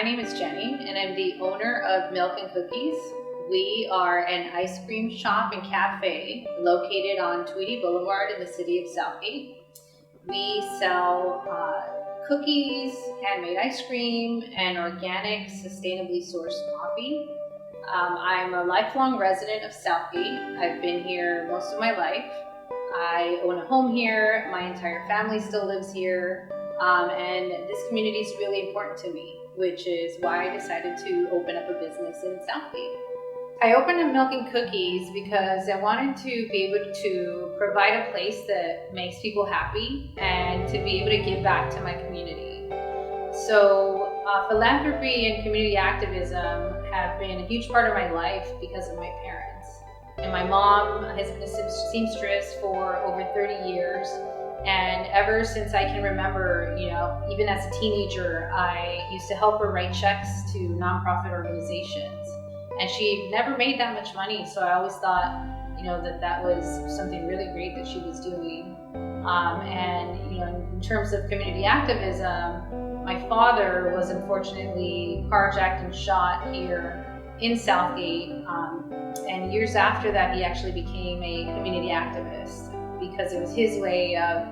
My name is Jenny, and I'm the owner of Milk+Cookies. We are an ice cream shop and cafe located on Tweedy Boulevard in the city of Southgate. We sell cookies, handmade ice cream, and organic, sustainably sourced coffee. I'm a lifelong resident of Southgate. I've been here most of my life. I own a home here. My entire family still lives here. And this community is really important to me, which is why I decided to open up a business in Southgate. I opened up Milk+Cookies because I wanted to be able to provide a place that makes people happy and to be able to give back to my community. So philanthropy and community activism have been a huge part of my life because of my parents. And my mom has been a seamstress for over 30 years. And ever since I can remember, even as a teenager, I used to help her write checks to nonprofit organizations. And she never made that much money, so I always thought, that was something really great that she was doing. In terms of community activism, my father was unfortunately carjacked and shot here in Southgate. And years after that, he actually became a community activist, because it was his way of,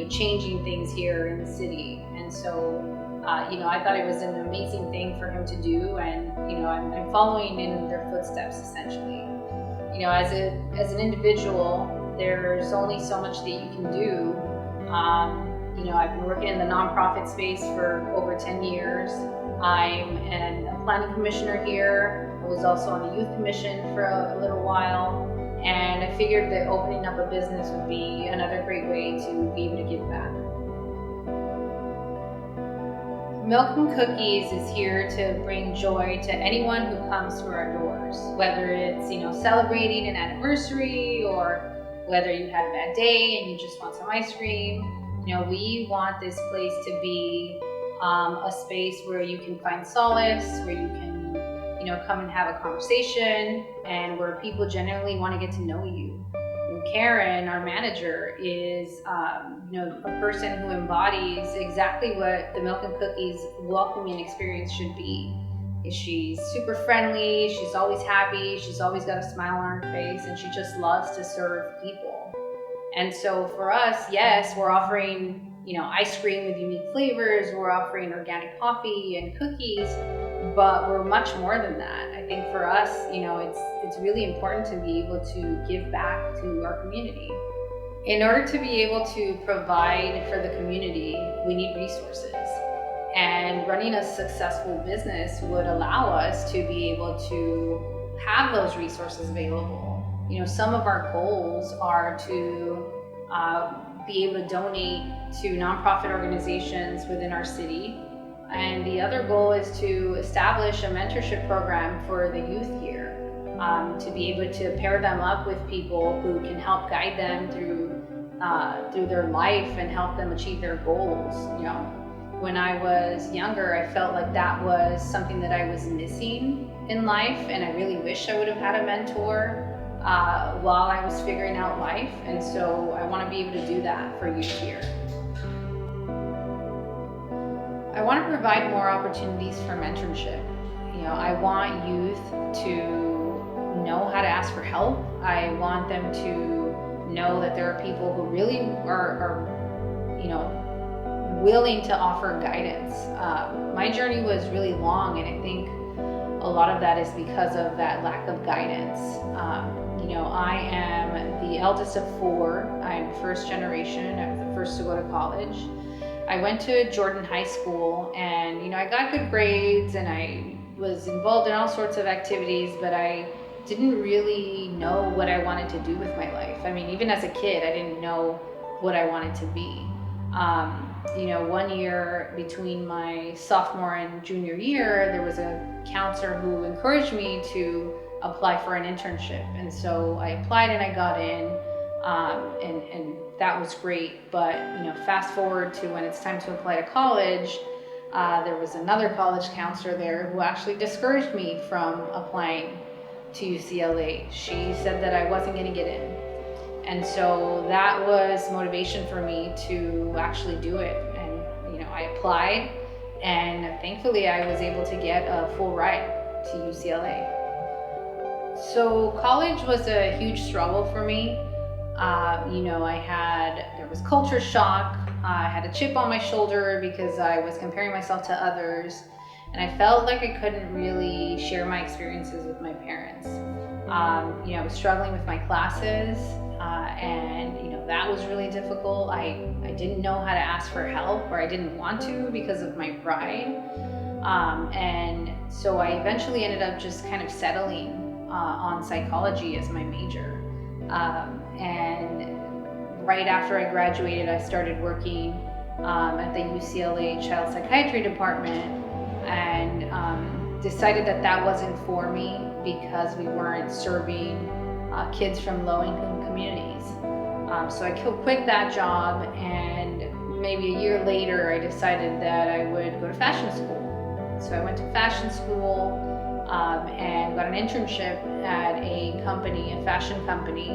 changing things here in the city. And so, I thought it was an amazing thing for him to do, and I'm following in their footsteps essentially. As an individual, there's only so much that you can do. I've been working in the nonprofit space for over 10 years. I'm a planning commissioner here. I was also on the youth commission for a little while. And I figured that opening up a business would be another great way to be able to give back. Milk+Cookies is here to bring joy to anyone who comes through our doors, whether it's, celebrating an anniversary or whether you had a bad day and you just want some ice cream. We want this place to be a space where you can find solace, where you can come and have a conversation, and where people genuinely want to get to know you. And Karen, our manager, is a person who embodies exactly what the Milk+Cookies welcoming experience should be. She's super friendly, she's always happy, she's always got a smile on her face, and she just loves to serve people. And so for us, yes, we're offering ice cream with unique flavors, we're offering organic coffee and cookies, but we're much more than that. I think for us, it's really important to be able to give back to our community. In order to be able to provide for the community, we need resources. And running a successful business would allow us to be able to have those resources available. Some of our goals are to be able to donate to nonprofit organizations within our city. And the other goal is to establish a mentorship program for the youth here, to be able to pair them up with people who can help guide them through their life and help them achieve their goals. When I was younger, I felt like that was something that I was missing in life, and I really wish I would have had a mentor while I was figuring out life. And so I want to be able to do that for youth here. I want to provide more opportunities for mentorship. I want youth to know how to ask for help. I want them to know that there are people who really are willing to offer guidance. My journey was really long, and I think a lot of that is because of that lack of guidance. I am the eldest of four. I'm first generation. I was the first to go to college. I went to Jordan High School, and I got good grades, and I was involved in all sorts of activities, but I didn't really know what I wanted to do with my life. I mean, even as a kid, I didn't know what I wanted to be. One year between my sophomore and junior year, there was a counselor who encouraged me to apply for an internship. And so I applied and I got in, and that was great. But, fast forward to when it's time to apply to college, there was another college counselor there who actually discouraged me from applying to UCLA. She said that I wasn't going to get in. And so that was motivation for me to actually do it. And, I applied, And thankfully I was able to get a full ride to UCLA. So college was a huge struggle for me. There was culture shock. I had a chip on my shoulder because I was comparing myself to others. And I felt like I couldn't really share my experiences with my parents. I was struggling with my classes, and that was really difficult. I didn't know how to ask for help, or I didn't want to because of my pride. And so I eventually ended up just kind of settling on psychology as my major. And right after I graduated, I started working at the UCLA Child Psychiatry Department, and decided that wasn't for me because we weren't serving kids from low-income communities. So I quit that job, and maybe a year later I decided that I would go to fashion school. So I went to fashion school and got an internship at a fashion company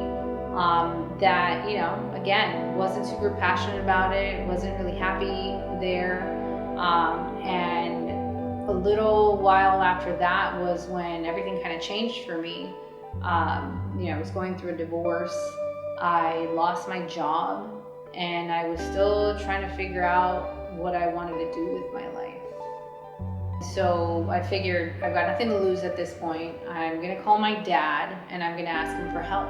that, again, wasn't super passionate about it, wasn't really happy there. And a little while after that was when everything kind of changed for me. I was going through a divorce. I lost my job, and I was still trying to figure out what I wanted to do with my life. So I figured I've got nothing to lose at this point. I'm gonna call my dad and I'm gonna ask him for help.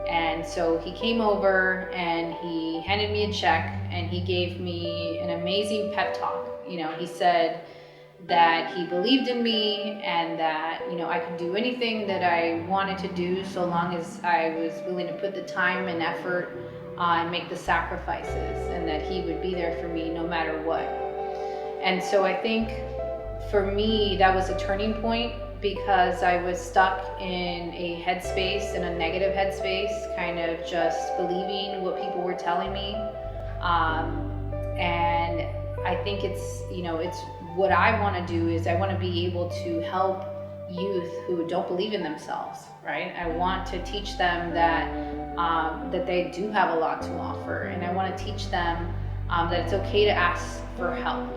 And so he came over and he handed me a check, and he gave me an amazing pep talk. He said that he believed in me, and that I could do anything that I wanted to do so long as I was willing to put the time and effort and make the sacrifices, and that he would be there for me no matter what. And so I think for me that was a turning point, because I was stuck in a headspace, in a negative headspace, kind of just believing what people were telling me. And I think it's what I want to do is I want to be able to help youth who don't believe in themselves, right? I want to teach them that they do have a lot to offer, and I want to teach them that it's okay to ask for help,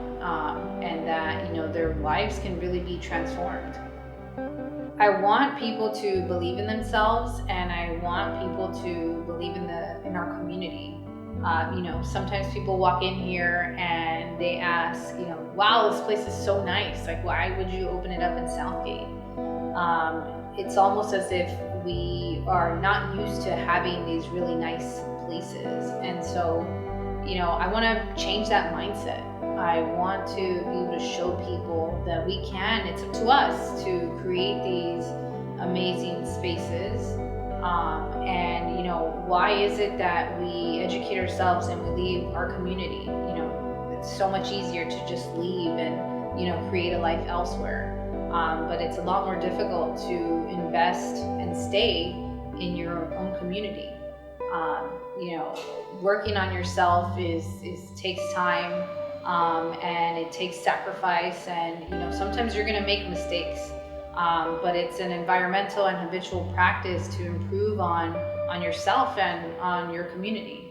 and that their lives can really be transformed. I want people to believe in themselves, and I want people to believe in our community. Sometimes people walk in here and they ask, wow, this place is so nice. Like, why would you open it up in Southgate? It's almost as if we are not used to having these really nice places. And so, I want to change that mindset. I want to be able to show people that we can. It's up to us to create these amazing spaces. And why is it that we educate ourselves and we leave our community? It's so much easier to just leave and create a life elsewhere. But it's a lot more difficult to invest and stay in your own community. Working on yourself takes time, and it takes sacrifice, and sometimes you're going to make mistakes. But it's an environmental and habitual practice to improve on yourself and on your community.